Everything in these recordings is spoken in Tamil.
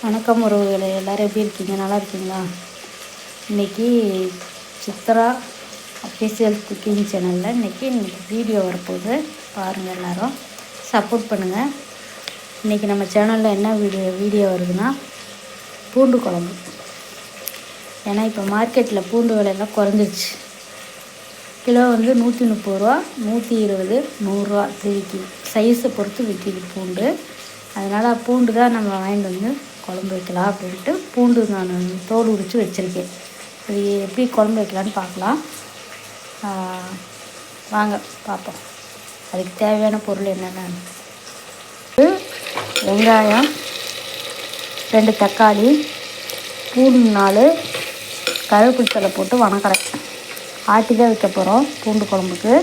வணக்கம் உறவுகளே, எல்லோரும் எப்படி இருக்கீங்க? நல்லா இருக்கீங்களா? இன்றைக்கி சித்ரா அஃபிஷியல் குக்கிங் சேனலில் இன்றைக்கி வீடியோ வரப்போகுது. பாருங்கள், எல்லோரும் சப்போர்ட் பண்ணுங்கள். இன்றைக்கி நம்ம சேனலில் என்ன வீடியோ வருதுன்னா, பூண்டு குழம்பு. ஏன்னா இப்போ மார்க்கெட்டில் பூண்டு விலையெல்லாம் குறைஞ்சிருச்சு. கிலோ வந்து 130 ரூபா, 120, 100 விற்கிது. சைஸை பொறுத்து விற்கிது பூண்டு. அதனால் பூண்டு தான் நம்ம வாங்கிட்டு வந்து குழம்பு வைக்கலாம் அப்படின்ட்டு பூண்டு நான் தோல் உரித்து வச்சுருக்கேன். அது எப்படி குழம்பு வைக்கலான்னு பார்க்கலாம். வாங்க பார்ப்போம். அதுக்கு தேவையான பொருள் என்னென்ன: வெங்காயம் 2 தக்காளி, பூண்டு 4, கருவேப்பிலை தழை போட்டு வணக்கிறேன். ஆட்டி தான் வைக்க போகிறோம் பூண்டு குழம்புக்கு.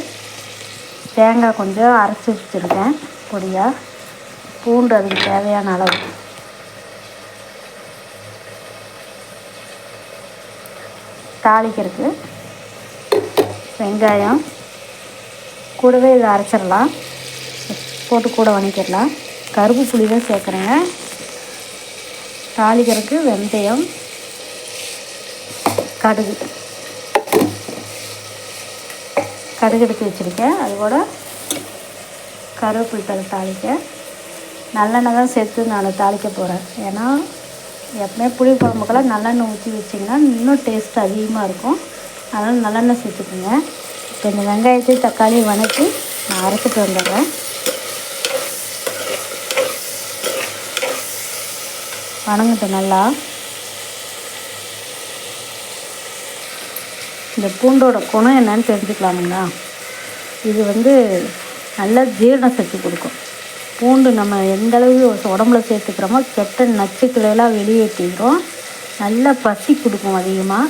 தேங்காய் கொஞ்சம் அரைச்சி வச்சுருக்கேன் பொடியாக. பூண்டு அதுக்கு தேவையான அளவு. தாளிக்கிறதுக்கு வெங்காயம் கூடவே இதை அரைச்சிடலாம், போட்டு கூட வணக்கிடலாம். கருப்பு புளி தான் சேர்க்குறேங்க. தாளிக்கிறதுக்கு வெந்தயம், கடுகு எடுத்து வச்சுருக்கேன். அது கூட கருவேப்பிலை தழை தாளிக்க நல்லெண்ணெய் தான் சேர்த்து நான் தாளிக்க போகிறேன். ஏன்னா எப்பவுமே புளி குழம்புக்கெல்லாம் நல்லெண்ணெய் ஊற்றி வச்சிங்கன்னா இன்னும் டேஸ்ட் அதிகமாக இருக்கும். அதனால் நல்லெண்ணெய் சேர்த்துக்குங்க. இப்போ இந்த வெங்காயத்தையும் தக்காளி வணக்கி நான் அரைச்சிட்டு வந்துடுறேன். வணங்கிட்டு நல்லா. இந்த பூண்டோட குணம் என்னன்னு தெரிஞ்சுக்கலாமுங்களா? இது வந்து நல்ல ஜீரண சக்தி கொடுக்கும். பூண்டு நம்ம எந்த அளவுக்கு உடம்புல சேர்த்துக்கிறோமோ கெட்ட நச்சுக்களையெல்லாம் வெளியேற்றிக்கிறோம். நல்ல பசி கொடுக்கும். அதிகமாக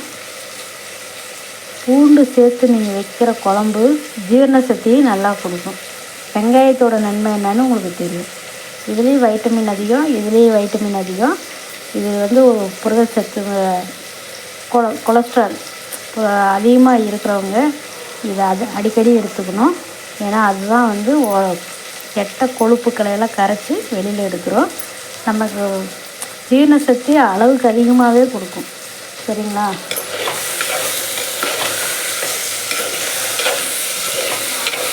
பூண்டு சேர்த்து நீங்கள் வைக்கிற குழம்பு ஜீரண சக்தியும் நல்லா கொடுக்கும். வெங்காயத்தோட நன்மை என்னன்னு உங்களுக்கு தெரியும். இதுலேயும் வைட்டமின் அதிகம், இதுலேயும் வைட்டமின் அதிகம். இது வந்து புரதச்சத்து, கொலஸ்ட்ரால் அதிகமாக இருக்கிறவங்க இதை அடிக்கடி எடுத்துக்கணும். ஏன்னா அதுதான் வந்து கெட்ட கொழுப்புக்களையெல்லாம் கரைச்சி வெளியில் எடுக்கிறோம். நமக்கு ஜீரண சக்தி அளவுக்கு அதிகமாகவே கொடுக்கும். சரிங்களா?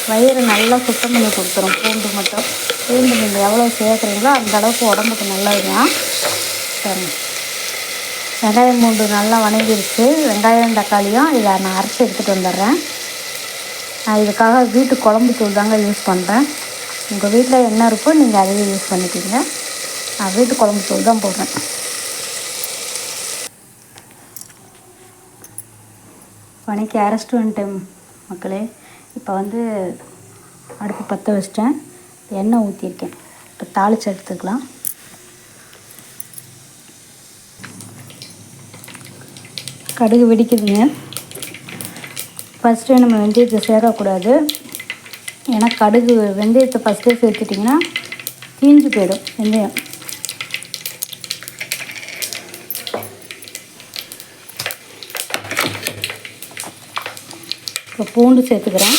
வயிறு நல்லா சுத்தம் பண்ணி கொடுத்துரும் பூண்டு மட்டும். பூண்டு நீங்கள் எவ்வளோ சேர்க்குறீங்களோ அந்த அளவுக்கு உடம்புக்கு நல்லது தான். சரி, வெங்காயம் பூண்டு நல்லா வணங்கிருச்சு. வெங்காயம் தக்காளியும் இதை நான் அரைச்சி எடுத்துகிட்டு வந்துடுறேன். நான் இதுக்காக வீட்டு குழம்பு தூள் தாங்க யூஸ் பண்ணுறேன். உங்கள் வீட்டில் என்ன இருக்கோ நீங்கள் அதையே யூஸ் பண்ணிக்கிங்க. நான் வீட்டு குழம்பு தூள் தான் போடுறேன். வணக்கி அரைச்சிட்டு வந்துட்டேன் மக்களே. இப்போ வந்து அடுப்பு பற்ற வச்சிட்டேன். எண்ணெய் ஊற்றிருக்கேன். இப்போ தாளித்து எடுத்துக்கலாம். கடுகு வெடிக்குதுங்க. ஃபஸ்ட்டே நம்ம வெந்தயத்தை சேர்க்கக்கூடாது. ஏன்னா கடுகு வெந்தயத்தை ஃபஸ்ட்டே சேர்த்துட்டிங்கன்னா தீஞ்சு போயிடும் வெந்தயம். இப்போ பூண்டு சேர்த்துக்கிறேன்.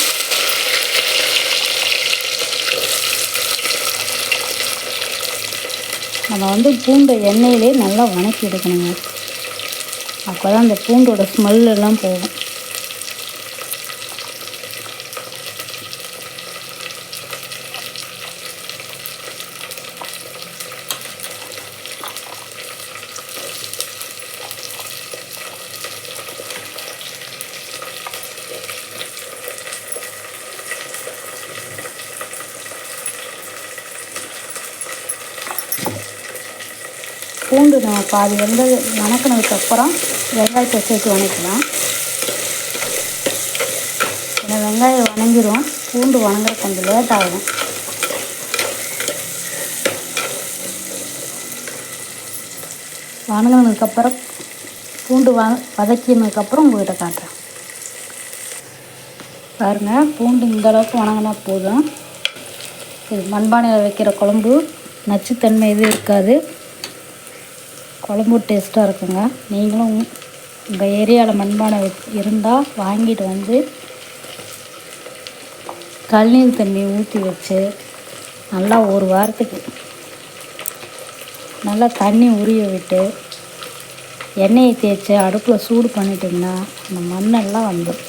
நம்ம வந்து பூண்டை எண்ணெயிலே நல்லா வணக்கி எடுக்கணுங்க. அப்போ தான் அந்த பூண்டோட ஸ்மெல்லாம் போகும். பூண்டு நம்ம பாதி வந்து வணக்கினதுக்கப்புறம் வெங்காயத்தை சேர்த்து வணக்கலாம். ஏன்னா வெங்காயம் வணங்கிடும், பூண்டு வணங்குற கொஞ்சம் லேட் ஆகும். வணங்கினதுக்கப்புறம் பூண்டு வதக்கினதுக்கப்புறம் உங்கள்கிட்ட காட்டுறேன். பாருங்கள், பூண்டு இந்த அளவுக்கு வணங்கினா போதும். இது மண்பானையில் வைக்கிற குழம்பு நச்சுத்தன்மை எதுவும் இருக்காது. குழம்பு டேஸ்ட்டாக இருக்குங்க. நீங்களும் உங்கள் ஏரியாவில் மண்பானை இருந்தால் வாங்கிட்டு வந்து கழுநீர் தண்ணி ஊற்றி வச்சு நல்லா ஒரு வாரத்துக்கு நல்லா தண்ணி உரிய விட்டு எண்ணெயை தேய்ச்சி அடுப்பில் சூடு பண்ணிட்டிங்கன்னா அந்த மண்ணெல்லாம் வந்துடும்.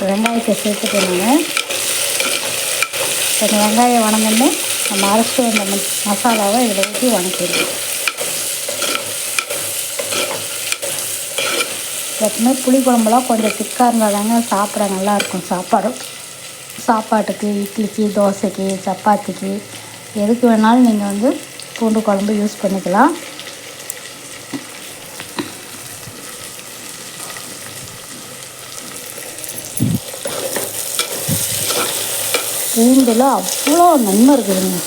வெங்காயத்தை சேர்த்துக்கணுங்க. இப்போ இந்த வெங்காயம் வணங்கன்னு நம்ம அரைச்சிட்டு வந்த மசாலாவை இதில் ஊற்றி வணக்கிடுவோம். எப்பவுமே புளிக்குழம்புலாம் கொஞ்சம் திக்காக இருந்தால் தாங்க சாப்பிட நல்லாயிருக்கும். சாப்பாட்டுக்கு, இட்லிக்கு, தோசைக்கு, சப்பாத்திக்கு எதுக்கு வேணாலும் நீங்கள் பூண்டு குழம்பு யூஸ் பண்ணிக்கலாம். பூண்டில் அவ்வளோ நன்மை இருக்குதுங்க,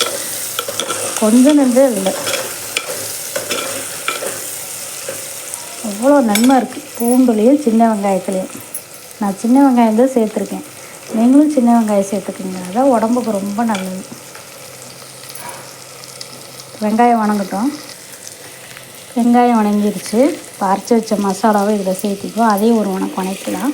கொஞ்சம் நன்றே இல்லை, அவ்வளோ நன்மை இருக்குது பூண்டுலேயும் சின்ன வெங்காயத்துலேயும். நான் சின்ன வெங்காயம் தான் சேர்த்துருக்கேன், நீங்களும் சின்ன வெங்காயம் சேர்த்துக்குங்க, அதான் உடம்புக்கு ரொம்ப நல்லது. வெங்காயம் வணங்கட்டும். வெங்காயம் வணங்கிடுச்சு. அரைச்சி வச்ச மசாலாவை இதில் சேர்த்திக்குவோம். அதையும் ஒரு வணக்கலாம்.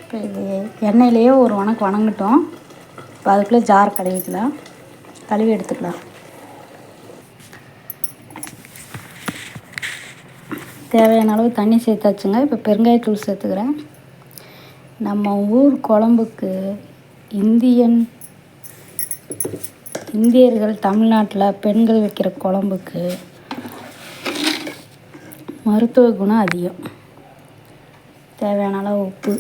இப்போ இது எண்ணெயிலேயே ஒரு வணங்கட்டும். இப்போ அதுக்குள்ளே ஜார் கழுவி எடுத்துக்கலாம். தேவையான அளவு தண்ணி சேர்த்தாச்சுங்க. இப்போ பெருங்காயத்தூள் சேர்த்துக்கிறேன். நம்ம ஊர் குழம்புக்கு இந்தியர்கள் தமிழ்நாட்டில் பெண்கள் வைக்கிற குழம்புக்கு மருத்துவ குணம் அதிகம். தேவையான அளவு உப்பு,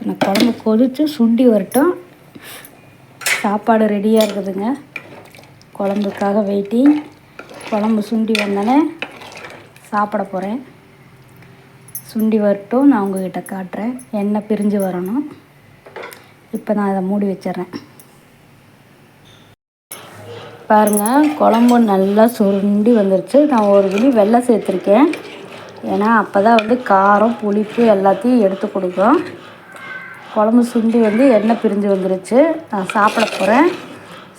இப்போ குழம்பு கொதித்து சுண்டி வரட்டும். சாப்பாடு ரெடியாக இருக்குதுங்க. குழம்புக்காக வெயிட்டிங். குழம்பு சுண்டி வந்தோடனே சாப்பிட போகிறேன். சுண்டி வரட்டும், நான் உங்கள்கிட்ட காட்டுறேன். எண்ணெய் பிரிஞ்சு வரணும். இப்போ நான் அதை மூடி வச்சிட்றேன். பாருங்கள், குழம்பு நல்லா சுருண்டி வந்துருச்சு. நான் ஒரு கிளி வெல்லம் சேர்த்துருக்கேன். ஏன்னா அப்போ தான் காரம் புளிப்பு எல்லாத்தையும் எடுத்து கொடுக்கும். குழம்பு சுண்டி எண்ணெய் பிரிஞ்சு வந்துருச்சு. நான் சாப்பிட போகிறேன்.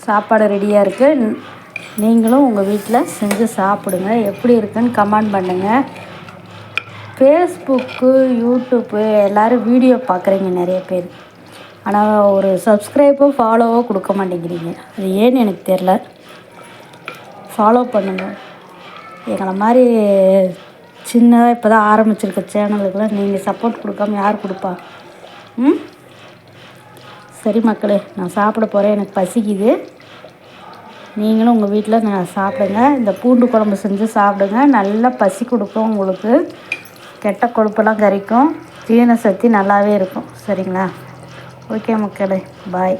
சாப்பாடு ரெடியாக இருக்குது. நீங்களும் உங்கள் வீட்டில் செஞ்சு சாப்பிடுங்க. எப்படி இருக்குன்னு கமெண்ட் பண்ணுங்கள். ஃபேஸ்புக்கு, யூடியூப்பு எல்லோரும் வீடியோ பார்க்குறீங்க நிறைய பேர். ஆனால் ஒரு சப்ஸ்கிரைபோ ஃபாலோவோ கொடுக்க மாட்டேங்கிறீங்க. அது ஏன்னு எனக்கு தெரில. ஃபாலோ பண்ணுங்கள். எங்களை மாதிரி சின்னதாக இப்போ தான் ஆரம்பிச்சிருக்க சேனலுக்கெல்லாம் நீங்கள் சப்போர்ட் கொடுக்காம யார் கொடுப்பா? சரி மக்களே, நான் சாப்பிட போகிறேன். எனக்கு பசிக்குது. நீங்களும் உங்கள் வீட்டில் நான் சாப்பிடுங்க. இந்த பூண்டு குழம்பு செஞ்சு சாப்பிடுங்க. நல்லா பசி கொடுக்கும் உங்களுக்கு. கெட்ட கொழுப்பெல்லாம் கரைக்கும். ஜீரண சக்தி நல்லாவே இருக்கும். சரிங்களா? ஓகே மக்களே, பாய்.